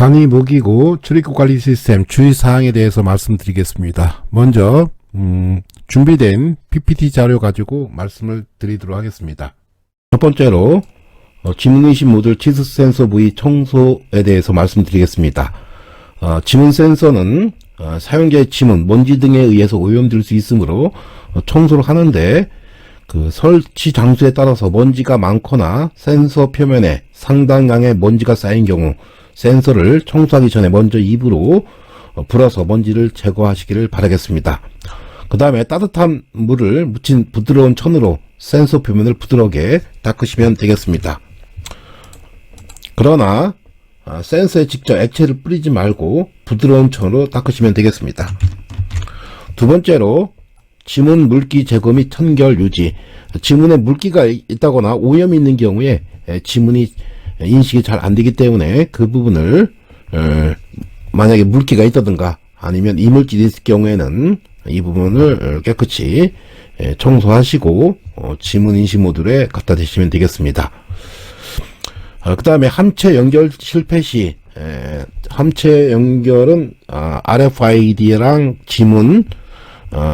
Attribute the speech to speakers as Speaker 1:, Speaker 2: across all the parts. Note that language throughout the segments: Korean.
Speaker 1: 간이 무기고 출입국 관리 시스템 주의사항에 대해서 말씀드리겠습니다. 먼저 준비된 PPT 자료 가지고 말씀을 드리도록 하겠습니다. 첫 번째로 지문인식 모듈 치수 센서 부위 청소에 대해서 말씀드리겠습니다. 지문 센서는 사용자의 지문, 먼지 등에 의해서 오염될 수 있으므로 청소를 하는데 그 설치 장소에 따라서 먼지가 많거나 센서 표면에 상당량의 먼지가 쌓인 경우 센서를 청소하기 전에 먼저 입으로 불어서 먼지를 제거하시기를 바라겠습니다. 그 다음에 따뜻한 물을 묻힌 부드러운 천으로 센서 표면을 부드럽게 닦으시면 되겠습니다. 그러나 센서에 직접 액체를 뿌리지 말고 부드러운 천으로 닦으시면 되겠습니다. 두 번째로 지문 물기 제거 및 청결 유지. 지문에 물기가 있다거나 오염이 있는 경우에 지문이 인식이 잘 안되기 때문에 그 부분을 만약에 물기가 있다든가 아니면 이물질이 있을 경우에는 이 부분을 깨끗이 청소하시고 지문 인식 모듈에 갖다 대시면 되겠습니다. 그 다음에 함체 연결 실패 시 함체 연결은 RFID랑 지문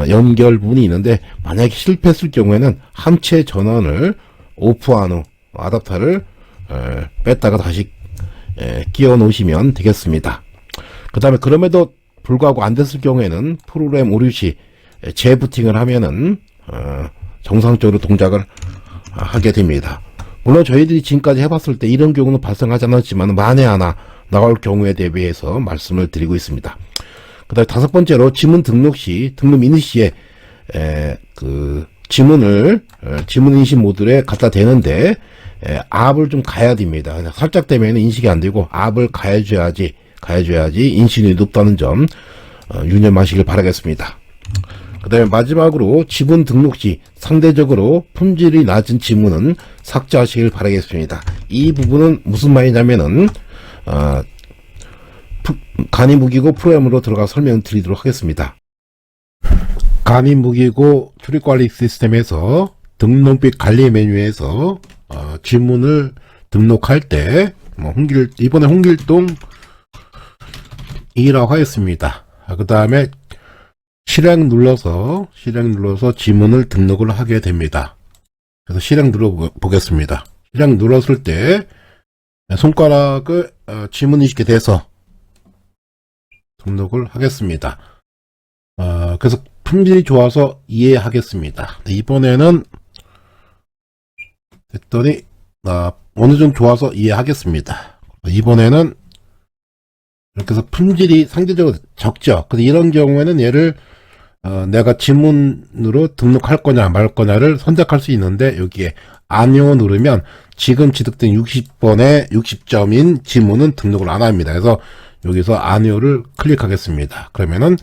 Speaker 1: 연결 부분이 있는데 만약에 실패했을 경우에는 함체 전원을 오프한 후 아답터를 뺐다가 다시 끼워 놓으시면 되겠습니다. 그 다음에 그럼에도 불구하고 안 됐을 경우에는 프로그램 오류 시 재부팅을 하면은 정상적으로 동작을 하게 됩니다. 물론 저희들이 지금까지 해봤을 때 이런 경우는 발생하지 않았지만 만에 하나 나올 경우에 대비해서 말씀을 드리고 있습니다. 그 다음에 다섯 번째로 지문 등록 시 등록 인식 시에 그 지문을 지문 인식 모듈에 갖다 대는데 압을 좀 가야 됩니다. 살짝 되면 인식이 안 되고 압을 가해줘야지 인식이 높다는 점 유념하시길 바라겠습니다. 그 다음에 마지막으로 지문 등록 시 상대적으로 품질이 낮은 지문은 삭제하시길 바라겠습니다. 이 부분은 무슨 말이냐면은 간이 무기고 프로그램으로 들어가 설명을 드리도록 하겠습니다. 간이 무기고 출입관리 시스템에서 등록 및 관리 메뉴에서 지문을 등록할 때 이번에 홍길동이라고 하였습니다. 그 다음에 실행 눌러서 지문을 등록을 하게 됩니다. 그래서 실행 눌러 보겠습니다. 실행 눌렀을 때 손가락을 지문 인식에 대서 등록을 하겠습니다. 그래서 품질이 좋아서 이해하겠습니다. 이번에는 했더니 어느 정도 좋아서 이해하겠습니다. 이번에는 이렇게 해서 품질이 상대적으로 적죠. 그래서 이런 경우에는 얘를 내가 지문으로 등록할 거냐 말 거냐를 선택할 수 있는데 여기에 아니오 누르면 지금 취득된 60번의 60점인 지문은 등록을 안 합니다. 그래서 여기서 아니오를 클릭하겠습니다. 그러면은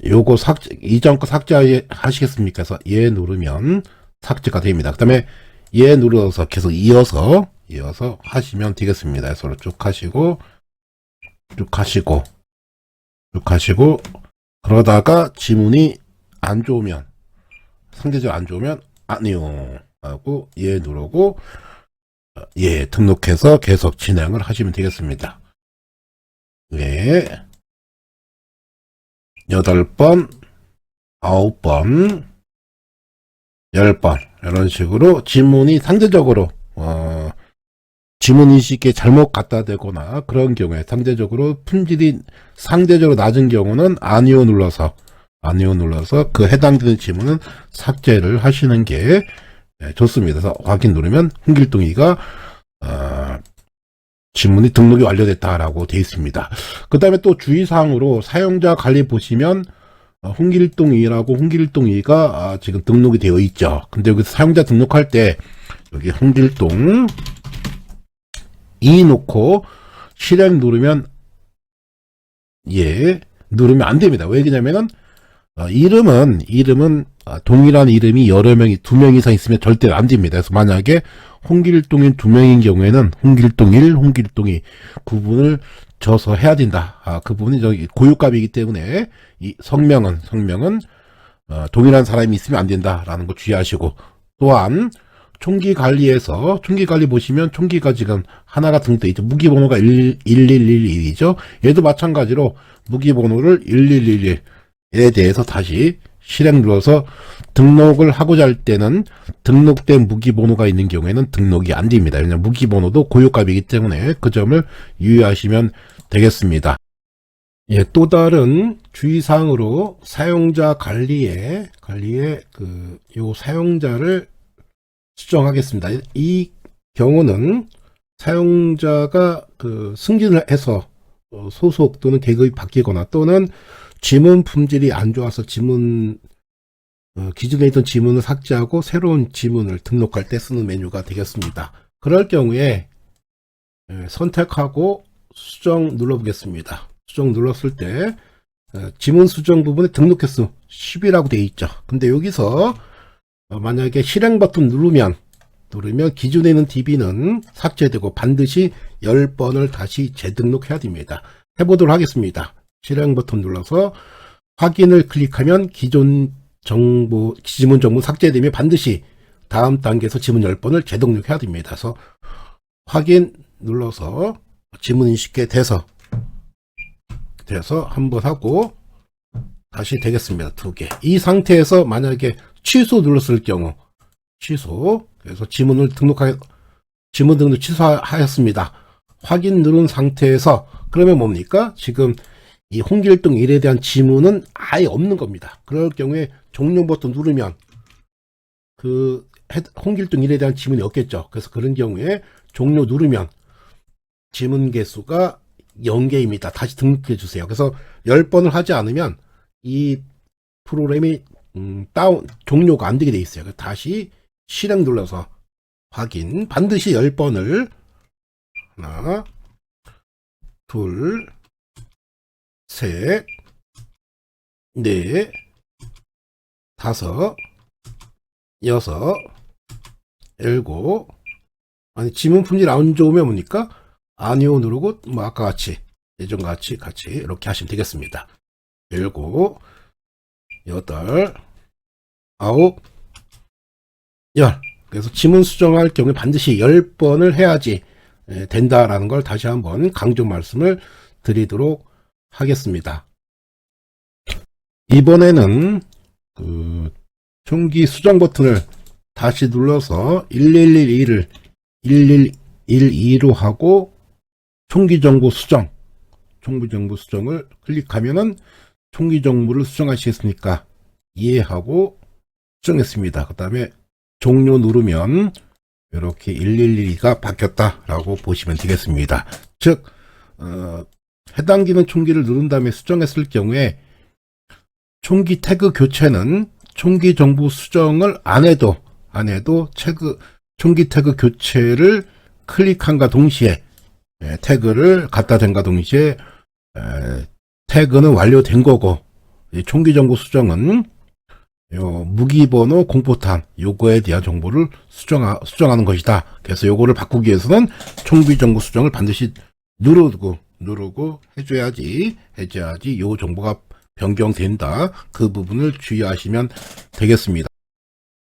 Speaker 1: 요거 삭제, 이전 거 삭제하시겠습니까? 그래서 얘 누르면 삭제가 됩니다. 그 다음에 얘 눌러서 계속 이어서 하시면 되겠습니다. 그래서 쭉 하시고 그러다가 지문이 안 좋으면 상대적으로 안 좋으면 아니요 하고 얘 누르고 예 등록해서 계속 진행을 하시면 되겠습니다. 예 8번 9번 10번 이런 식으로 지문이 상대적으로 지문 인식에 잘못 갖다 대거나 그런 경우에 상대적으로 품질이 상대적으로 낮은 경우는 아니오 눌러서 그 해당되는 지문은 삭제를 하시는 게 좋습니다. 그래서 확인 누르면 홍길동이가 지문이 등록이 완료됐다라고 되어 있습니다. 그 다음에 또 주의사항으로 사용자 관리 보시면 홍길동이가 지금 등록이 되어 있죠. 근데 여기서 사용자 등록할 때 여기 홍길동 이 놓고 실행 누르면 누르면 안 됩니다. 왜 그러냐면은 이름은 동일한 이름이 여러 명이 2명 이상 있으면 절대 안 됩니다. 그래서 만약에 홍길동인 2명인 경우에는 홍길동 1, 홍길동 2 구분을 져서 해야 된다. 그 부분이 저기 고유값이기 때문에 이 성명은 동일한 사람이 있으면 안 된다라는 거 주의하시고, 또한 총기 관리에서 총기 관리 보시면 총기가 지금 하나가 등록돼 있죠. 무기 번호가 1111이죠. 얘도 마찬가지로 무기 번호를 1111에 대해서 다시 실행 눌러서 등록을 하고자 할 때는 등록된 무기 번호가 있는 경우에는 등록이 안 됩니다. 왜냐하면 무기 번호도 고유값이기 때문에 그 점을 유의하시면 되겠습니다. 예, 또 다른 주의사항으로 사용자 관리에 요 사용자를 수정하겠습니다. 이 경우는 사용자가 승진을 해서 소속 또는 계급이 바뀌거나 또는 지문 품질이 안 좋아서 기존에 있던 지문을 삭제하고 새로운 지문을 등록할 때 쓰는 메뉴가 되겠습니다. 그럴 경우에 선택하고 수정 눌러보겠습니다. 수정 눌렀을 때 지문 수정 부분에 등록 횟수 10이라고 되어 있죠. 근데 여기서 만약에 실행 버튼 누르면 기존에 있는 DB는 삭제되고 반드시 10번을 다시 재등록해야 됩니다. 해보도록 하겠습니다. 실행 버튼 눌러서 확인을 클릭하면 기존 정보, 지문 정보 삭제되면 반드시 다음 단계에서 지문 10번을 재등록해야 됩니다. 그래서 확인 눌러서 지문 인식이 돼서 한번 하고 다시 되겠습니다. 2개. 이 상태에서 만약에 취소 눌렀을 경우 그래서 지문 등록 취소하였습니다. 확인 누른 상태에서 그러면 뭡니까? 지금 이 홍길동 1에 대한 지문은 아예 없는 겁니다. 그럴 경우에 종료 버튼 누르면 홍길동 1에 대한 지문이 없겠죠. 그래서 그런 경우에 종료 누르면 지문 개수가 0개입니다. 다시 등록해 주세요. 그래서 10번을 하지 않으면 이 프로그램이 종료가 안 되게 돼 있어요. 다시 실행 눌러서 확인, 반드시 10번을 하나, 둘, 셋, 넷, 다섯, 여섯, 일곱. 아니 지문 품질 안 좋으면 뭡니까? 아니요 누르고 아까 같이 예전과 같이 이렇게 하시면 되겠습니다. 일곱, 여덟, 아홉, 열. 그래서 지문 수정할 경우에 반드시 10번을 해야지 된다라는 걸 다시 한번 강조 말씀을 드리도록 하겠습니다. 이번에는 총기 수정 버튼을 다시 눌러서 1112를 1112로 하고 총기 정보 수정을 클릭하면은 총기 정보를 수정하시겠습니까? 이해하고 수정했습니다. 그 다음에 종료 누르면 이렇게 1112가 바뀌었다라고 보시면 되겠습니다. 즉 해당되는 총기를 누른 다음에 수정했을 경우에 총기 태그 교체는 총기 정보 수정을 안 해도 총기 태그 교체를 클릭한과 동시에 태그를 갖다 댄과 동시에 태그는 완료된 거고 총기 정보 수정은 무기번호 공포탄 요거에 대한 정보를 수정하는 것이다. 그래서 요거를 바꾸기 위해서는 총기 정보 수정을 반드시 누르고 해줘야지 요 정보가 변경된다. 그 부분을 주의하시면 되겠습니다.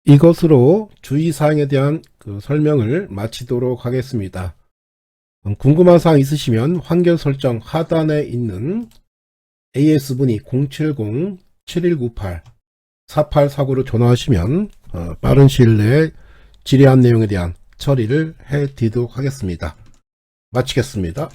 Speaker 1: 이것으로 주의사항에 대한 설명을 마치도록 하겠습니다. 궁금한 사항 있으시면 환경 설정 하단에 있는 AS문의 070-7198-4849로 전화하시면 빠른 시일 내에 질의한 내용에 대한 처리를 해드리도록 하겠습니다. 마치겠습니다.